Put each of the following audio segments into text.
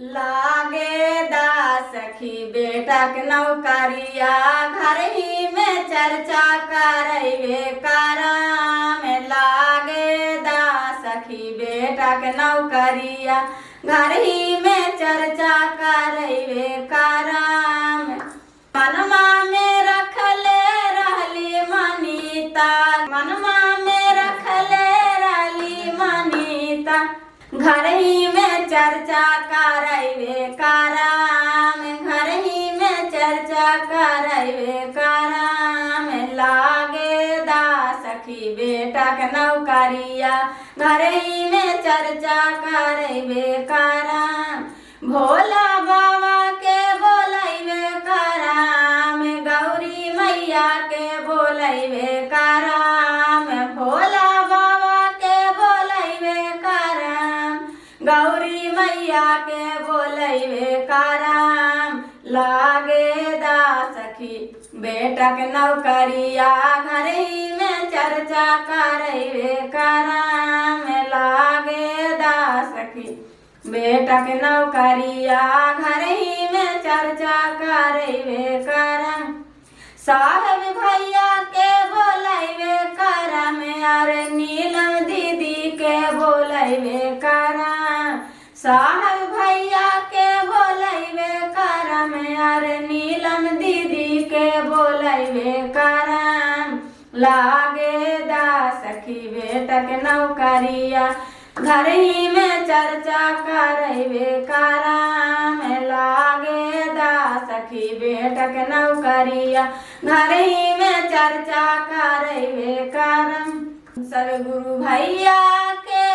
लागे दा सखी बेटा के नौकरिया घर ही में चर्चा करैबे कराम। लागे दा सखी बेटा के नौकरिया घर ही में चर्चा करैबे कराम। मनमा में रखले रहली मनीता, मनमा में रखले रहली मनीता, घर ही में चर्चा करैबे कराम। घर ही में चर्चा करैबे कराम। लागे दा सखी बेटा के नौकरिया घर ही में चर्चा करैबे कराम। भोला बाबा के बोलैबे कराम, गौरी मैया के बोलैबे कराम। भोला बाबा के बोलैबे कराम, गौरी मैया के बोलैबे कराम। लागे दा सखी बेटा के नौकरिया घर ही में चर्चा करैबे कराम। लागे दा सखी बेटा के नौकरिया घर ही में चर्चा करैबे कराम। साहब भैया के बोलैबे कराम, अरे नीलम दीदी के बोलैबे कराम। साहब भैया के बोलैबे कराम, अरे नीलम दीदी के बोलैबे कराम। लागे दा सखी बेटा के नौकरिया घर ही में चर्चा करैबे कराम। लागे दा सखी बेटा के नौकरिया घर ही में चर्चा करैबे कराम। सब गुरु भैया के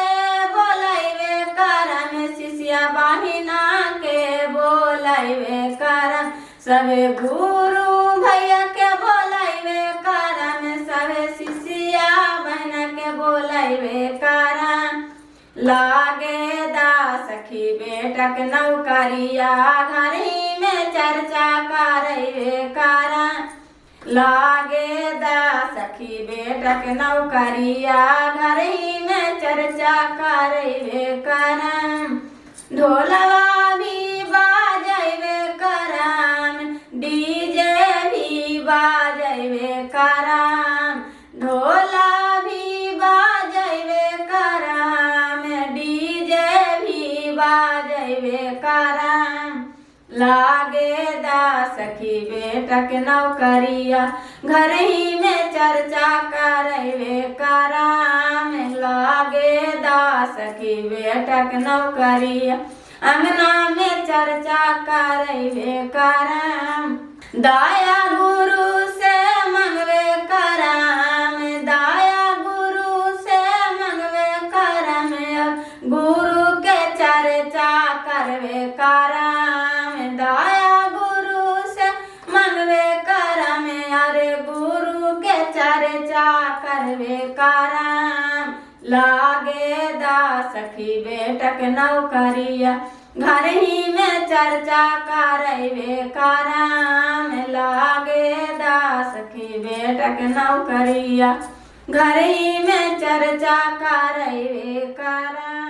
बोलैबे कराम, शिष्या बहिना के बोलैबे कराम। सब गुरु भैया के बोलैबे कराम, सब शिष्या बहिना के बोलैबे कराम। लागे दा सखी बेटा के नौकरिया घर ही में चर्चा करैबे कराम। लागे दा सखी बेटा के नौकरिया घर ही में चर्चा करैबे कराम। ढोलवा भी बाजैबे कराम, डीजे भी बाजैबे कराम। ढोला भी बाजैबे कराम, डीजे भी बाजैबे कराम। लागे दा सखी बेटा के नौकरिया घर ही में चर्चा करैबे कराम। लागे दा सखी बेटा के नौकरिया अंगना में चर्चा करैबे कराम। दाया गुरु से मंगवे कराम, दाया गुरु से मंगवे कराम, गुरु के चर्चा करबे कराम। दाया गुरु से मंगवे कराम, अरे गुरु के चर्चा करबे कराम। लागे दा सखी बेटा के नौकरिया घर ही में चर्चा करैबे कराम। लागे दा सखी बेटा के नौकरिया घर ही में चर्चा करैबे कराम।